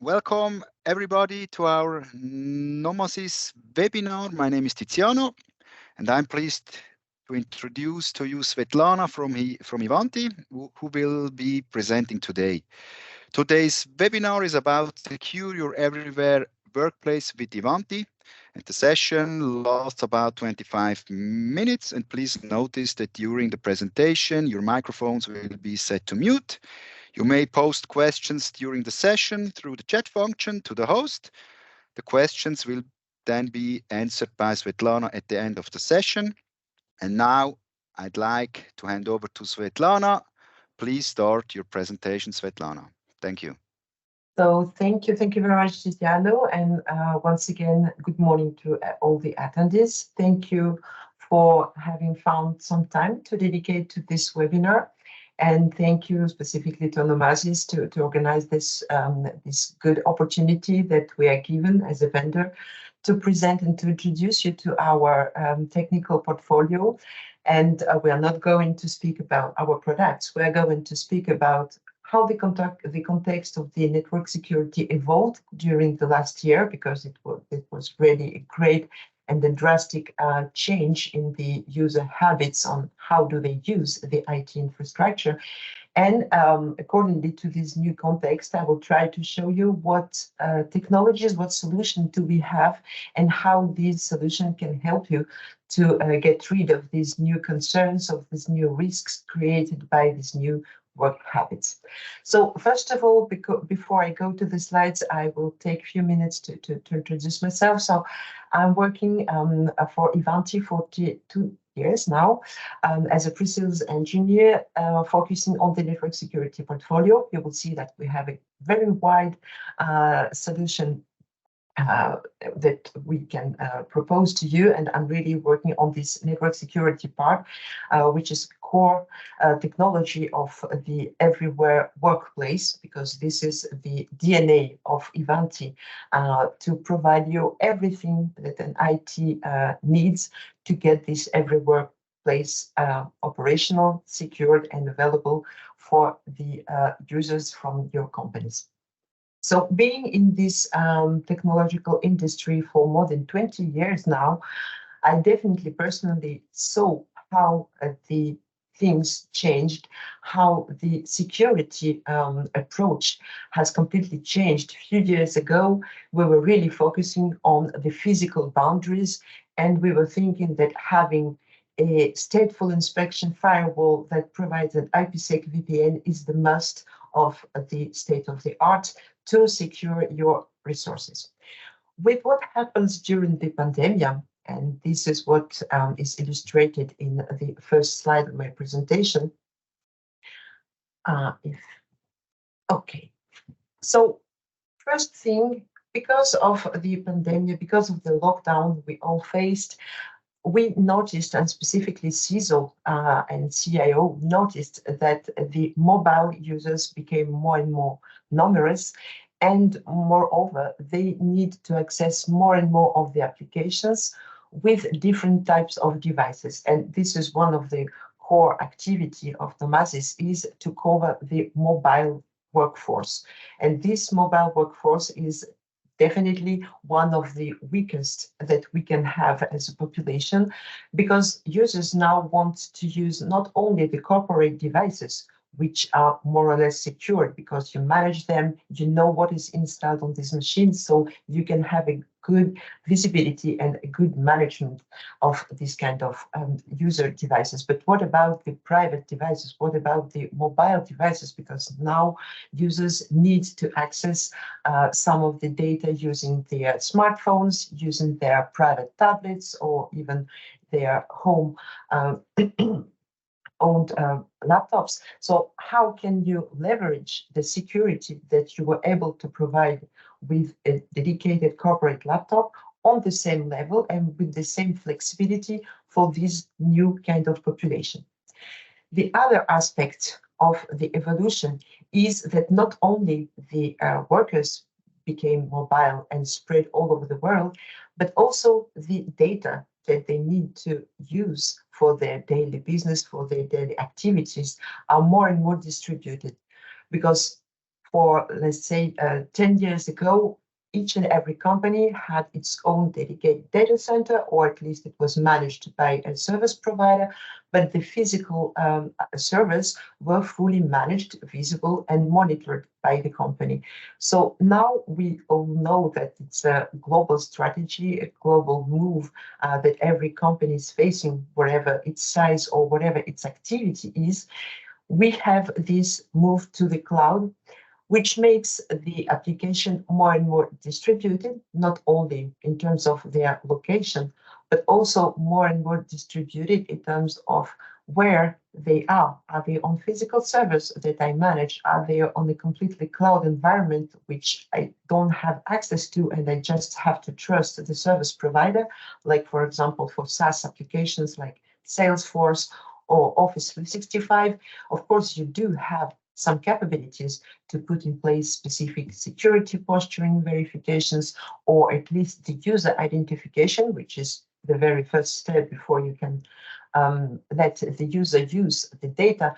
Welcome everybody to our Nomasis webinar. My name is Tiziano and I'm pleased to introduce to you Svetlana from Ivanti, who will be presenting today. Today's webinar is about secure your everywhere workplace with Ivanti. And the session lasts about 25 minutes. And please notice that during the presentation, your microphones will be set to mute. You may post questions during the session through the chat function to the host. The questions will then be answered by Svetlana at the end of the session. And now I'd like to hand over to Svetlana. Please start your presentation, Svetlana. Thank you. So thank you very much, Tiziano, and once again, good morning to all the attendees. Thank you for having found some time to dedicate to this webinar, and thank you specifically to Nomasis to organize this this good opportunity that we are given as a vendor to present and to introduce you to our technical portfolio. And we are not going to speak about our products. We are going to speak about how the context of the network security evolved during the last year, because it was really a great and a drastic change in the user habits on how do they use the IT infrastructure. And accordingly to this new context, I will try to show you what technologies, what solution do we have, and how this solution can help you to get rid of these new concerns, of these new risks created by these new work habits. So first of all, before I go to the slides, I will take a few minutes to introduce myself. So I'm working for Ivanti for 2 years now as a pre-sales engineer, focusing on the network security portfolio. You will see that we have a very wide solution that we can propose to you, and I'm really working on this network security part, which is core technology of the everywhere workplace, because this is the DNA of Ivanti, to provide you everything that an IT needs to get this everywhere place operational, secured, and available for the users from your companies. So being in this technological industry for more than 20 years now, I definitely personally saw how the things changed, how the security approach has completely changed. A few years ago, we were really focusing on the physical boundaries, and we were thinking that having a stateful inspection firewall that provides an IPsec VPN is the must of the state of the art to secure your resources. With what happens during the pandemic, and this is what is illustrated in the first slide of my presentation. So first thing, because of the pandemic, because of the lockdown we all faced, we noticed, and specifically CISO and CIO noticed, that the mobile users became more and more numerous, and moreover, they need to access more and more of the applications with different types of devices. And this is one of the core activity of Nomasis, is to cover the mobile workforce. And this mobile workforce is definitely one of the weakest that we can have as a population, because users now want to use not only the corporate devices, which are more or less secured because you manage them, you know what is installed on these machines, so you can have a good visibility and a good management of this kind of user devices. But what about the private devices? What about the mobile devices? Because now users need to access some of the data using their smartphones, using their private tablets, or even their home owned laptops. So how can you leverage the security that you were able to provide with a dedicated corporate laptop on the same level and with the same flexibility for this new kind of population? The other aspect of the evolution is that not only the workers became mobile and spread all over the world, but also the data that they need to use for their daily business, for their daily activities, are more and more distributed. Because for, let's say, 10 years ago, each and every company had its own dedicated data center, or at least it was managed by a service provider, but the physical servers were fully managed, visible, and monitored by the company. So now we all know that it's a global strategy, a global move that every company is facing, wherever its size or whatever its activity is. We have this move to the cloud, which makes the application more and more distributed, not only in terms of their location, but also more and more distributed in terms of where they are. Are they on physical servers that I manage? Are they on a completely cloud environment, which I don't have access to, and I just have to trust the service provider? Like, for example, for SaaS applications like Salesforce or Office 365, of course, you do have some capabilities to put in place specific security posturing verifications, or at least the user identification, which is the very first step before you can let the user use the data.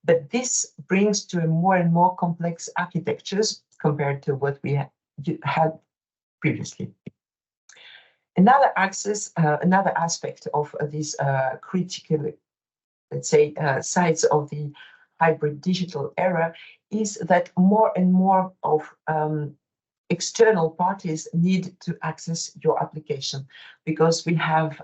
But this brings to a more and more complex architectures compared to what we had previously. Another aspect of this critical, let's say, sides of the hybrid digital era is that more and more of external parties need to access your application, because we have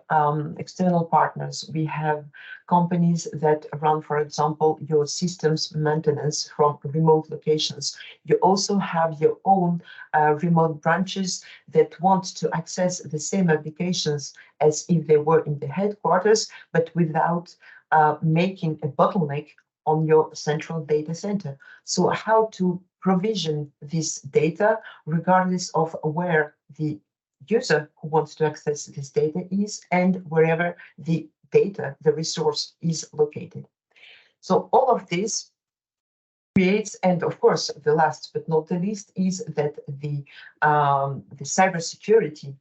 external partners, we have companies that run, for example, your systems maintenance from remote locations. You also have your own remote branches that want to access the same applications as if they were in the headquarters, but without making a bottleneck on your central data center. So how to provision this data regardless of where the user who wants to access this data is and wherever the data, the resource, is located. So all of this creates, and of course, the last but not the least, is that the cybersecurity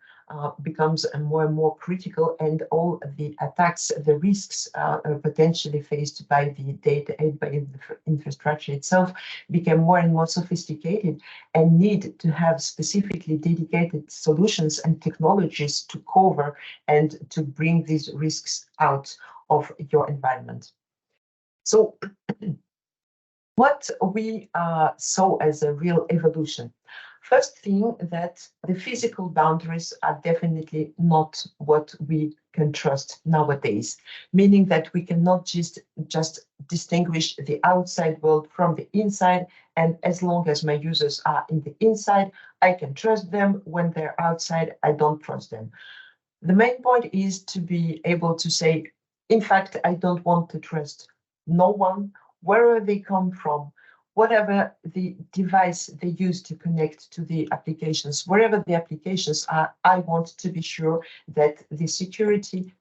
becomes more and more critical, and all the attacks, the risks potentially faced by the data and by the infrastructure itself become more and more sophisticated, and need to have specifically dedicated solutions and technologies to cover and to bring these risks out of your environment. So what we saw as a real evolution. First thing, that the physical boundaries are definitely not what we can trust nowadays, meaning that we cannot just distinguish the outside world from the inside, and as long as my users are in the inside, I can trust them. When they're outside, I don't trust them. The main point is to be able to say, in fact, I don't want to trust no one, wherever they come from, whatever the device they use to connect to the applications, wherever the applications are, I want to be sure that the security,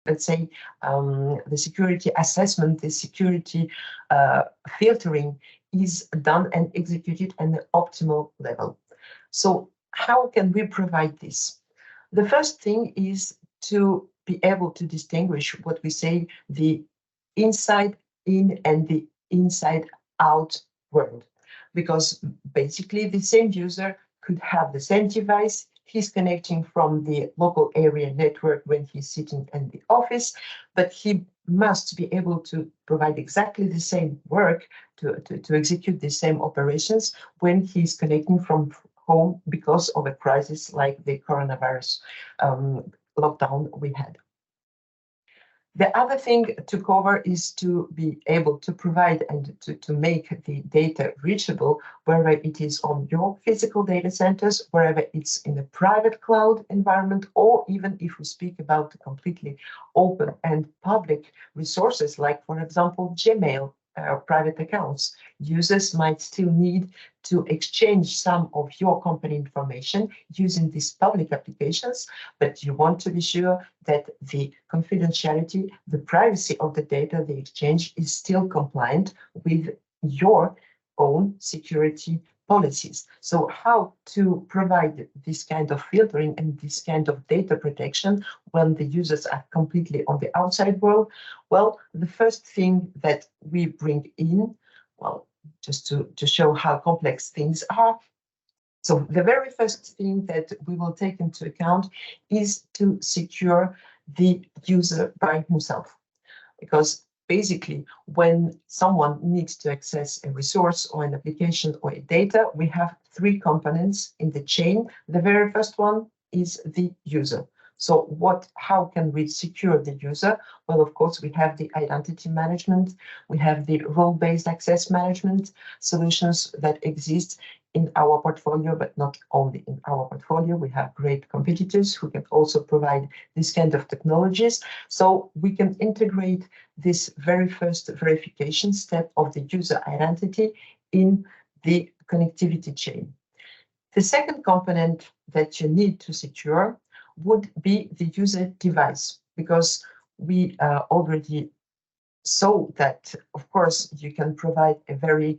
let's say, the security assessment, the security filtering is done and executed at an optimal level. So how can we provide this? The first thing is to be able to distinguish what we say the inside in and the inside out world, because basically the same user could have the same device. He's connecting from the local area network when he's sitting in the office, but he must be able to provide exactly the same work to execute the same operations when he's connecting from home because of a crisis like the coronavirus lockdown we had. The other thing to cover is to be able to provide and to make the data reachable wherever it is on your physical data centers, wherever it's in a private cloud environment, or even if we speak about completely open and public resources, like, for example, Gmail, private accounts. Users might still need to exchange some of your company information using these public applications, but you want to be sure that the confidentiality, the privacy of the data they exchange is still compliant with your own security policies. So how to provide this kind of filtering and this kind of data protection when the users are completely on the outside world? Well, the first thing that we bring in, well, just to show how complex things are. So the very first thing that we will take into account is to secure the user by himself. Because basically, when someone needs to access a resource or an application or a data, we have three components in the chain. The very first one is the user. So how can we secure the user? Well, of course, we have the identity management, we have the role-based access management solutions that exist in our portfolio, but not only in our portfolio. We have great competitors who can also provide this kind of technologies. So we can integrate this very first verification step of the user identity in the connectivity chain. The second component that you need to secure would be the user device, because we already saw that, of course, you can provide a very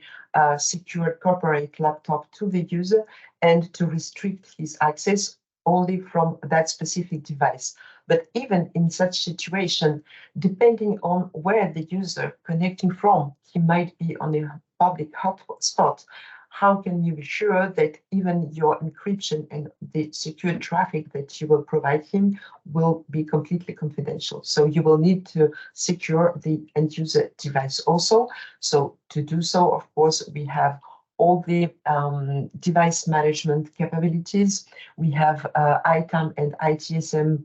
secure corporate laptop to the user and to restrict his access only from that specific device. But even in such situation, depending on where the user connecting from, he might be on a public hotspot. How can you be sure that even your encryption and the secure traffic that you will provide him will be completely confidential? So you will need to secure the end user device also. So to do so, of course, we have all the device management capabilities. We have ITAM and ITSM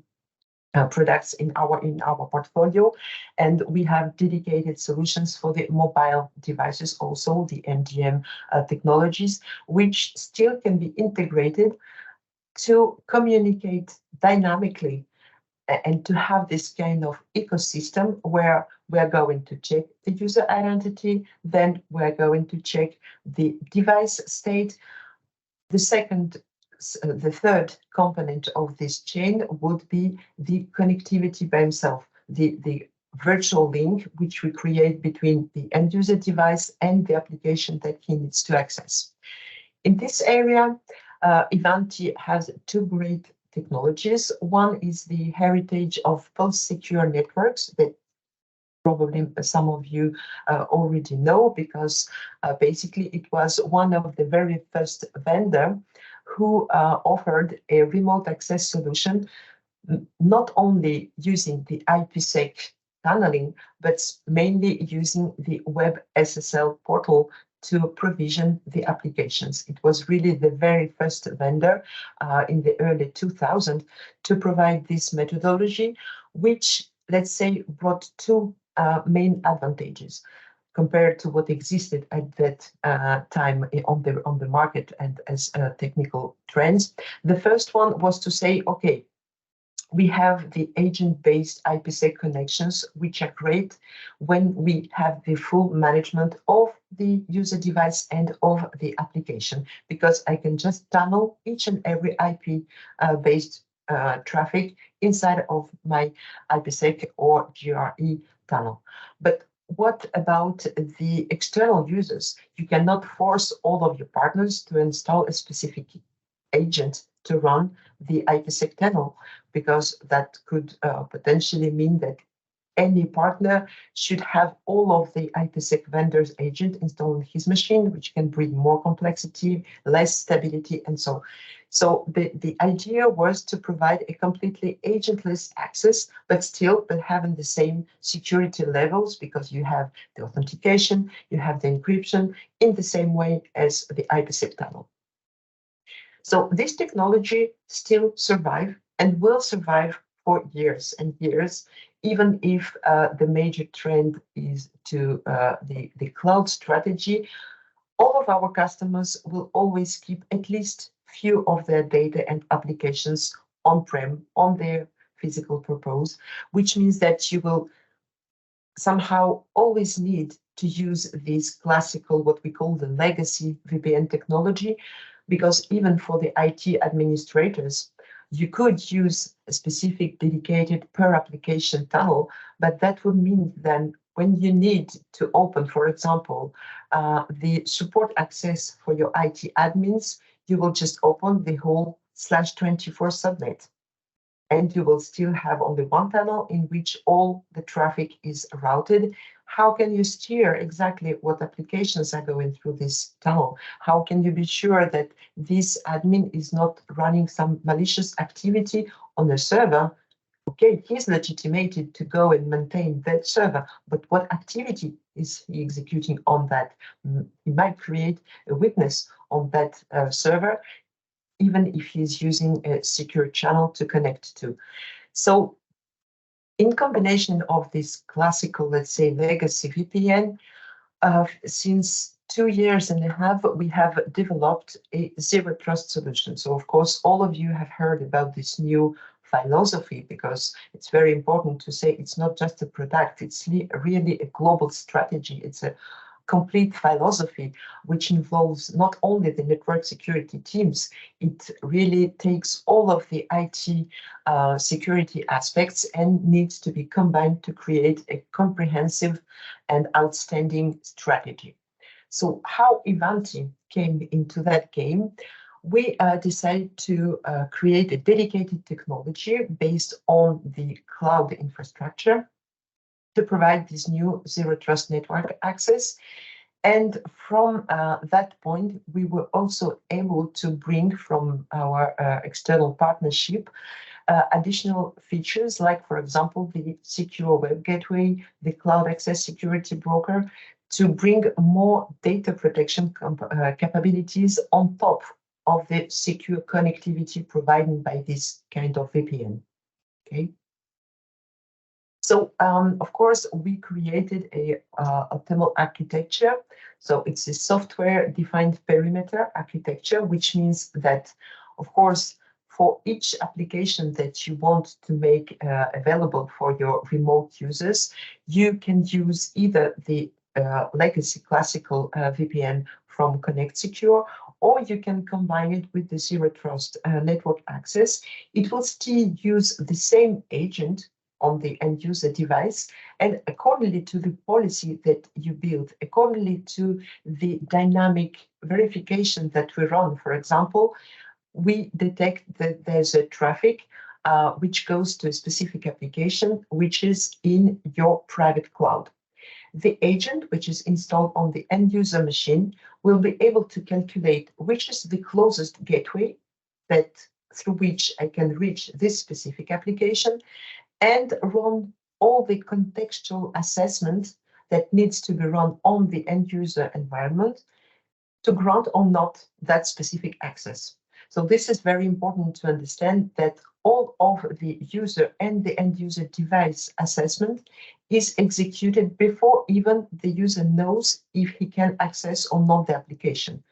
products in our portfolio, and we have dedicated solutions for the mobile devices, also the MDM technologies, which still can be integrated to communicate dynamically and to have this kind of ecosystem where we're going to check the user identity, then we're going to check the device state. The third component of this chain would be the connectivity by himself, the virtual link which we create between the end user device and the application that he needs to access. In this area, Ivanti has two great technologies. One is the heritage of post-secure networks that probably some of you already know, because basically it was one of the very first vendor who offered a remote access solution, not only using the IPsec tunneling, but mainly using the Web SSL portal to provision the applications. It was really the very first vendor in the early 2000s to provide this methodology, which, let's say, brought two main advantages compared to what existed at that time on the market and as technical trends. The first one was to say, okay, we have the agent-based IPsec connections, which are great when we have the full management of the user device and of the application, because I can just tunnel each and every IP-based traffic inside of my IPsec or GRE tunnel. But what about the external users? You cannot force all of your partners to install a specific agent to run the IPsec tunnel, because that could potentially mean that any partner should have all of the IPsec vendor's agent installed on his machine, which can bring more complexity, less stability, and so on. So the idea was to provide a completely agentless access, but having the same security levels, because you have the authentication, you have the encryption in the same way as the IPsec tunnel. So this technology still survives and will survive for years and years, even if the major trend is to the cloud strategy. All of our customers will always keep at least few of their data and applications on-prem, on their physical purpose, which means that you will somehow always need to use this classical, what we call the legacy VPN technology, because even for the IT administrators, you could use a specific dedicated per application tunnel, but that would mean then when you need to open, for example, the support access for your IT admins, you will just open the whole /24 subnet. and you will still have only one tunnel in which all the traffic is routed. How can you steer exactly what applications are going through this tunnel? How can you be sure that this admin is not running some malicious activity on the server? Okay, he's legitimated to go and maintain that server, but what activity is he executing on that? He might create a witness on that server, even if he's using a secure channel to connect to. So in combination of this classical, let's say, legacy VPN, since 2.5 years, we have developed a zero trust solution. So of course, all of you have heard about this new philosophy, because it's very important to say it's not just a product, it's really a global strategy. It's a complete philosophy which involves not only the network security teams, it really takes all of the IT security aspects and needs to be combined to create a comprehensive and outstanding strategy. So how Ivanti came into that game, we decided to create a dedicated technology based on the cloud infrastructure to provide this new zero trust network access. And from that point, we were also able to bring from our external partnership additional features, like, for example, the secure web gateway, the cloud access security broker, to bring more data protection capabilities on top of the secure connectivity provided by this kind of VPN. Okay. So, of course, we created a optimal architecture. So it's a software-defined perimeter architecture, which means that, of course, for each application that you want to make available for your remote users, you can use either the legacy classical VPN from Connect Secure, or you can combine it with the Zero Trust network access. It will still use the same agent on the end user device, and accordingly to the policy that you build, accordingly to the dynamic verification that we run. For example, we detect that there's a traffic which goes to a specific application which is in your private cloud. The agent, which is installed on the end user machine, will be able to calculate which is the closest gateway that through which I can reach this specific application, and run all the contextual assessment that needs to be run on the end user environment to grant or not that specific access. So this is very important to understand, that all of the user and the end user device assessment is executed before even the user knows if he can access or not the application,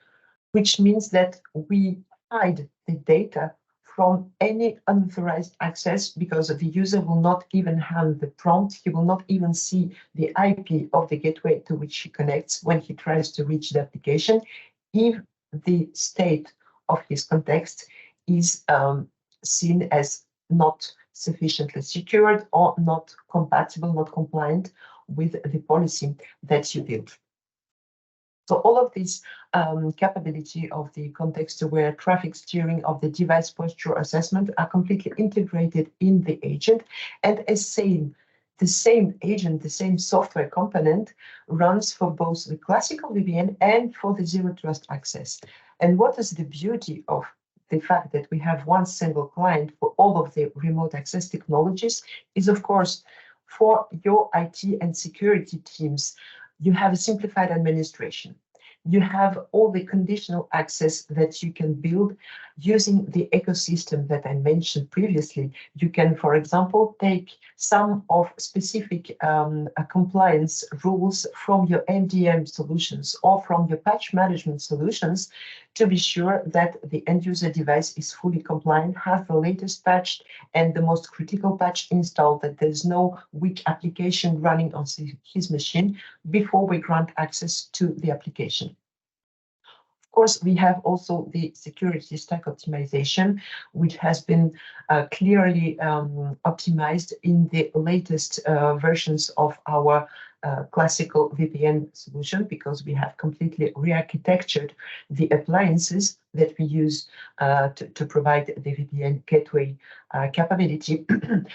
which means that we hide the data from any unauthorized access, because the user will not even have the prompt, he will not even see the IP of the gateway to which he connects when he tries to reach the application, if the state of his context is seen as not sufficiently secured or not compatible, not compliant with the policy that you build. So all of this capability of the context-aware traffic steering of the device posture assessment are completely integrated in the agent, and the same agent, the same software component runs for both the classical VPN and for the zero trust access. And what is the beauty of the fact that we have one single client for all of the remote access technologies is, of course, for your IT and security teams, you have a simplified administration. You have all the conditional access that you can build using the ecosystem that I mentioned previously. You can, for example, take some of specific compliance rules from your MDM solutions or from your patch management solutions to be sure that the end user device is fully compliant, has the latest patch and the most critical patch installed, that there's no weak application running on his machine before we grant access to the application. Of course, we have also the security stack optimization, which has been clearly optimized in the latest versions of our classical VPN solution, because we have completely re-architectured the appliances that we use to provide the VPN gateway capability.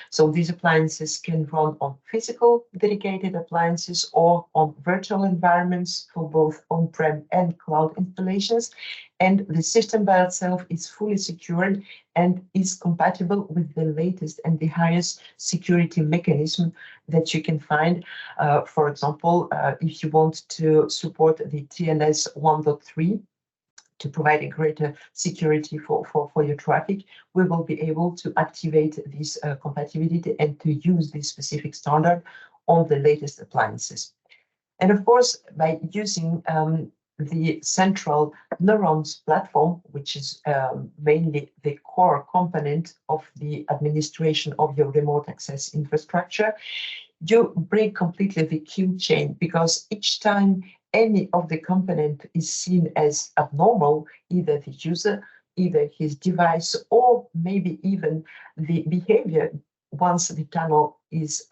So these appliances can run on physical dedicated appliances or on virtual environments for both on-prem and cloud installations. And the system by itself is fully secured and is compatible with the latest and the highest security mechanism that you can find. For example, if you want to support the TLS 1.3, to provide a greater security for your traffic, we will be able to activate this compatibility and to use this specific standard on the latest appliances. And of course, by using the central neurons platform, which is mainly the core component of the administration of your remote access infrastructure, you break completely the queue chain, because each time any of the component is seen as abnormal, either the user, either his device, or maybe even the behavior once the tunnel is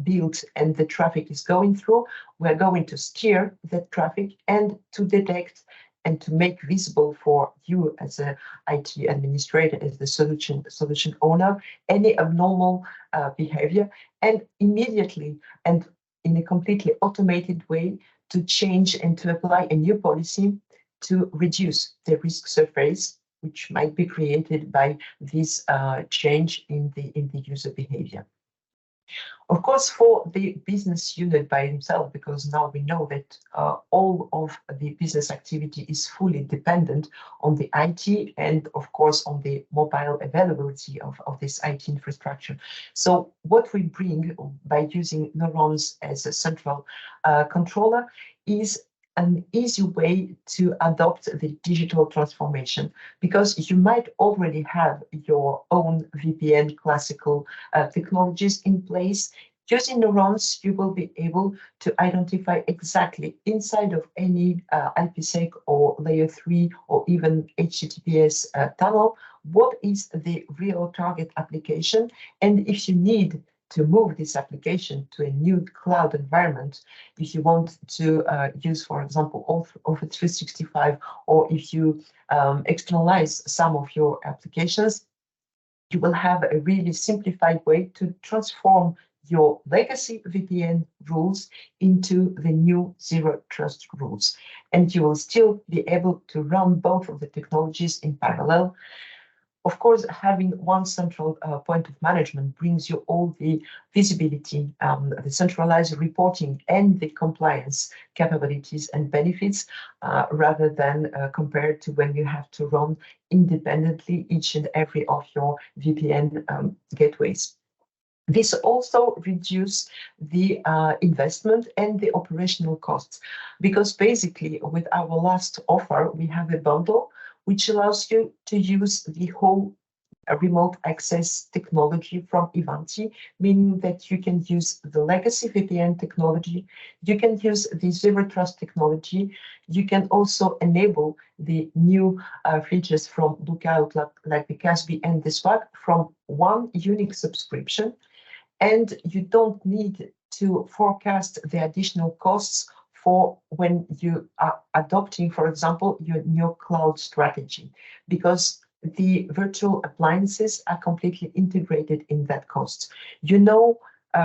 built and the traffic is going through, we're going to steer that traffic and to detect and to make visible for you as a IT administrator, as the solution owner, any abnormal behavior, and immediately and in a completely automated way to change and to apply a new policy to reduce the risk surface which might be created by this change in the user behavior. Of course, for the business unit by himself, because now we know that all of the business activity is fully dependent on the IT and, of course, on the mobile availability of this IT infrastructure. So what we bring by using neurons as a central controller is an easy way to adopt the digital transformation, because you might already have your own VPN classical technologies in place. Using neurons, you will be able to identify exactly inside of any IPsec or layer 3 or even HTTPS tunnel, what is the real target application. And if you need to move this application to a new cloud environment, if you want to use, for example, Office 365, or if you externalize some of your applications, you will have a really simplified way to transform your legacy VPN rules into the new zero trust rules. And you will still be able to run both of the technologies in parallel. Of course, having one central point of management brings you all the visibility, the centralized reporting, and the compliance capabilities and benefits, rather than compared to when you have to run independently each and every of your VPN gateways. This also reduces the investment and the operational costs, because basically with our last offer, we have a bundle which allows you to use the whole remote access technology from Ivanti, meaning that you can use the legacy VPN technology, you can use the zero trust technology, you can also enable the new features from Lookout, like the CASB and the SWAG, from one unique subscription. And you don't need to forecast the additional costs for when you are adopting, for example, your new cloud strategy, because the virtual appliances are completely integrated in that cost. You know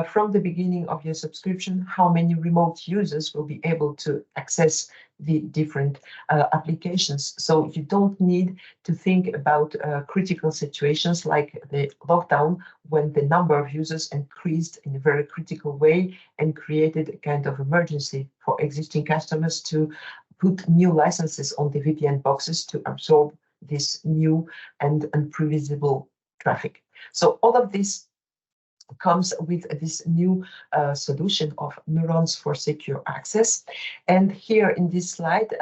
from the beginning of your subscription how many remote users will be able to access the different applications. So you don't need to think about critical situations like the lockdown, when the number of users increased in a very critical way and created a kind of emergency for existing customers to put new licenses on the VPN boxes to absorb this new and unprevisible traffic. So all of this comes with this new solution of neurons for secure access. And here in this slide,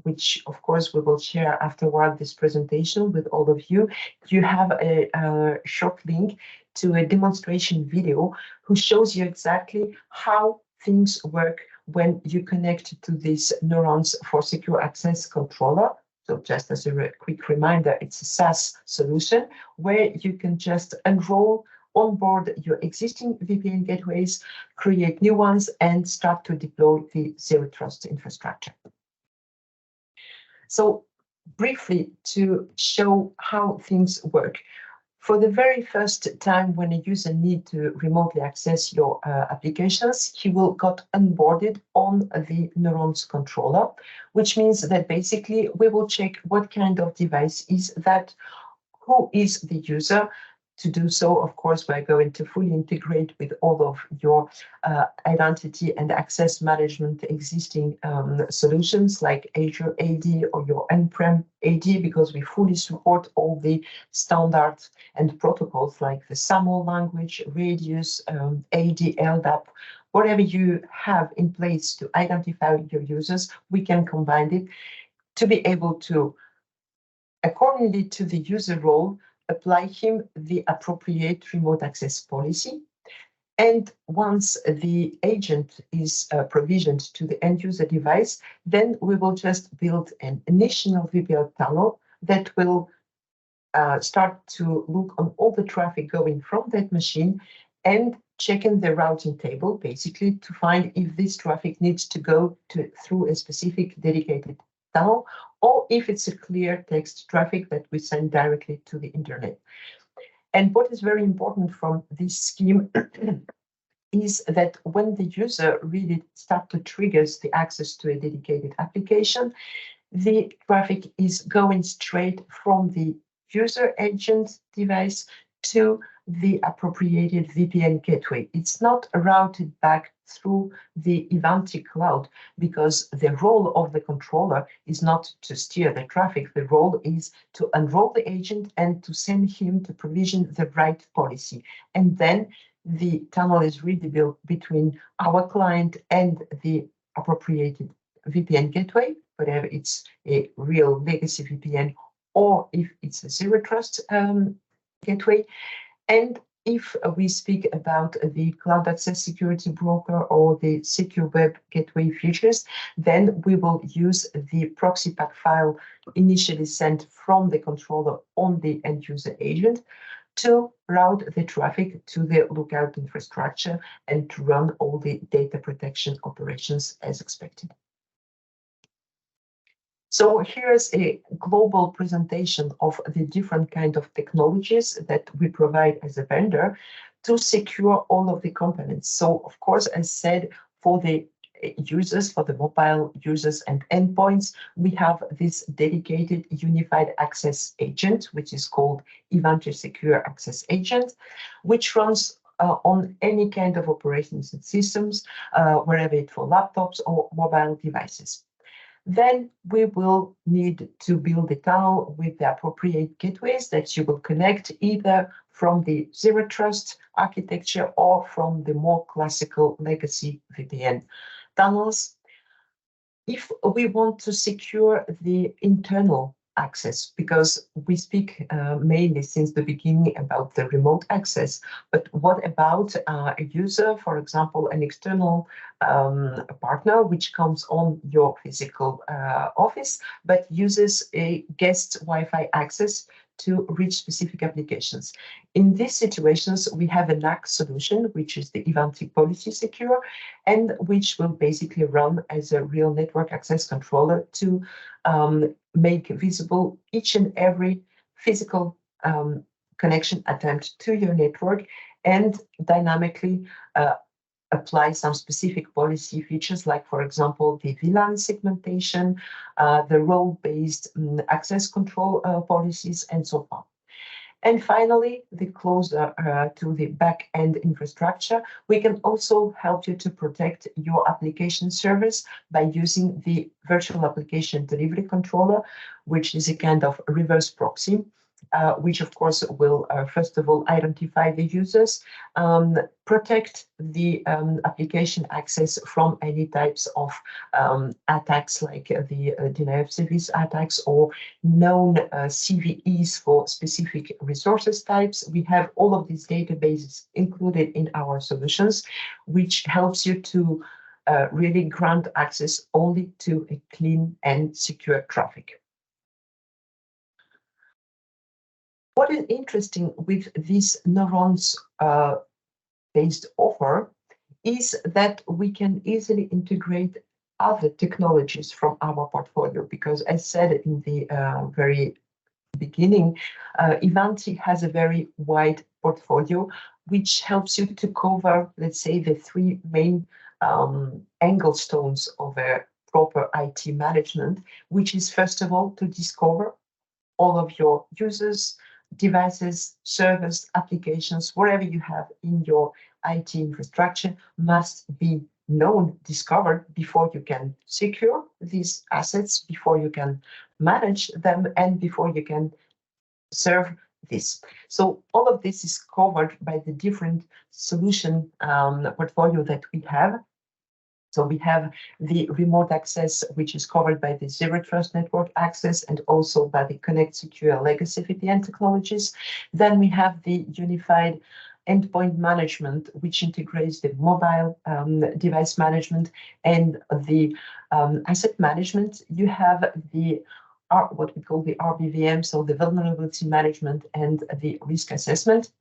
which of course we will share afterward this presentation with all of you, you have a short link to a demonstration video who shows you exactly how things work when you connect to this neurons for secure access controller. So just as a quick reminder, it's a SaaS solution where you can just enroll onboard your existing VPN gateways, create new ones, and start to deploy the zero trust infrastructure. So briefly, to show how things work. For the very first time when a user needs to remotely access your applications, he will get onboarded on the Neurons controller, which means that basically we will check what kind of device is that, who is the user. To do so, of course, we're going to fully integrate with all of your identity and access management existing solutions like Azure AD or your on-prem AD, because we fully support all the standards and protocols like the SAML language, Radius, AD, LDAP. Whatever you have in place to identify your users, we can combine it to be able to, accordingly to the user role, apply him the appropriate remote access policy. And once the agent is provisioned to the end user device, then we will just build an initial VPL tunnel that will start to look on all the traffic going from that machine and checking the routing table, basically to find if this traffic needs to go through a specific dedicated tunnel, or if it's a clear text traffic that we send directly to the internet. And what is very important from this scheme is that when the user really starts to trigger the access to a dedicated application, the traffic is going straight from the user agent device to the appropriated VPN gateway. It's not routed back through the Ivanti cloud, because the role of the controller is not to steer the traffic. The role is to enroll the agent and to send him to provision the right policy. And then the tunnel is really built between our client and the appropriated VPN gateway, whether it's a real legacy VPN or if it's a zero trust gateway. And if we speak about the cloud access security broker or the secure web gateway features, then we will use the proxy path file initially sent from the controller on the end user agent to route the traffic to the lookout infrastructure and to run all the data protection operations as expected. So here's a global presentation of the different kind of technologies that we provide as a vendor to secure all of the components. So of course, as said, for the users, for the mobile users and endpoints, we have this dedicated unified access agent, which is called Ivanti Secure Access Agent, which runs on any kind of operating systems, wherever it's for laptops or mobile devices. Then we will need to build a tunnel with the appropriate gateways that you will connect either from the zero trust architecture or from the more classical legacy VPN tunnels. If we want to secure the internal access, because we speak mainly since the beginning about the remote access, but what about a user, for example, an external partner which comes on your physical office but uses a guest Wi-Fi access to reach specific applications? In these situations, we have a NAC solution, which is the Ivanti Policy Secure, and which will basically run as a real network access controller to make visible each and every physical connection attempt to your network and dynamically apply some specific policy features, like, for example, the VLAN segmentation, the role-based access control policies, and so on. And finally, the closer to the back-end infrastructure, we can also help you to protect your application service by using the virtual application delivery controller, which is a kind of reverse proxy, which of course will first of all identify the users, protect the application access from any types of attacks like the denial of service attacks or known CVEs for specific resources types. We have all of these databases included in our solutions, which helps you to really grant access only to a clean and secure traffic. What is interesting with this neurons based offer is that we can easily integrate other technologies from our portfolio, because as said in the very beginning, Ivanti has a very wide portfolio, which helps you to cover, let's say, the three main angle stones of a proper IT management, which is first of all to discover all of your users, devices, servers, applications, whatever you have in your IT infrastructure must be known, discovered before you can secure these assets, before you can manage them, and before you can serve this. So all of this is covered by the different solution portfolio that we have. So we have the remote access, which is covered by the Zero Trust Network Access and also by the Connect Secure Legacy VPN technologies. Then we have the unified endpoint management, which integrates the mobile device management and the asset management. You have the what we call the RBVM, so the vulnerability management and the risk assessment,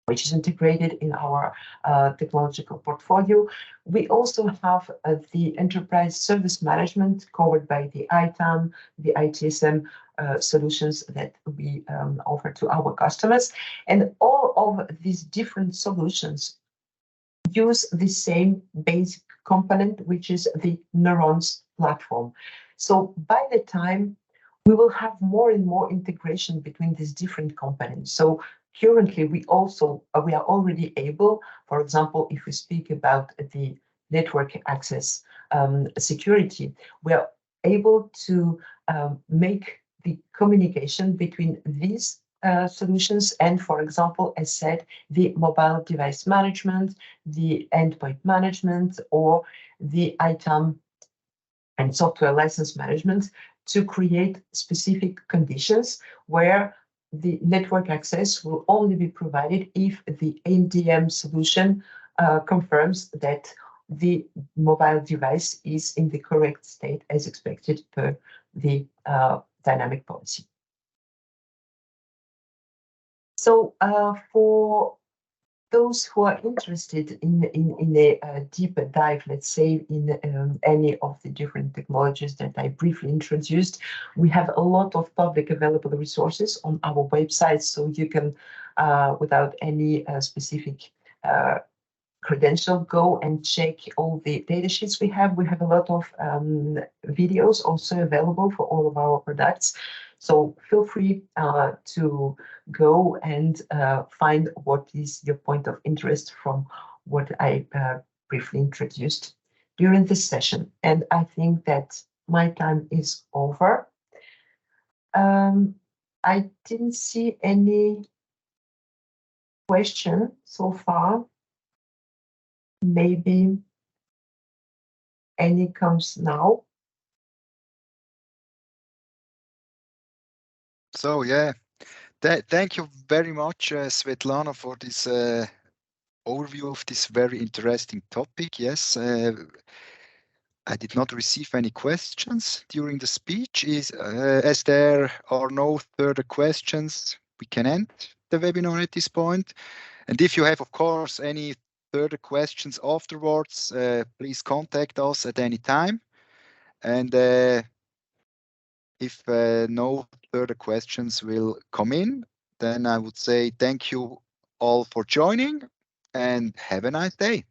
which is integrated in our technological portfolio. We also have the enterprise service management covered by the ITAM, the ITSM solutions that we offer to our customers. And all of these different solutions use the same basic component, which is the neurons platform. So by the time we will have more and more integration between these different components. So currently, we are already able, for example, if we speak about the network access security, we are able to make the communication between these solutions and, for example, as said, the mobile device management, the endpoint management, or the ITAM and software license management to create specific conditions where the network access will only be provided if the MDM solution confirms that the mobile device is in the correct state as expected per the dynamic policy. So for those who are interested in a deeper dive, let's say, in any of the different technologies that I briefly introduced, we have a lot of public available resources on our website, so you can, without any specific credential, go and check all the data sheets we have. We have a lot of videos also available for all of our products. So feel free to go and find what is your point of interest from what I briefly introduced during this session. And I think that my time is over. I didn't see any question so far. Maybe any comes now. So yeah, thank you very much, Svetlana, for this overview of this very interesting topic. Yes, I did not receive any questions during the speech. As there are no further questions, we can end the webinar at this point. And if you have, of course, any further questions afterwards, please contact us at any time. And if no further questions will come in, then I would say thank you all for joining and have a nice day.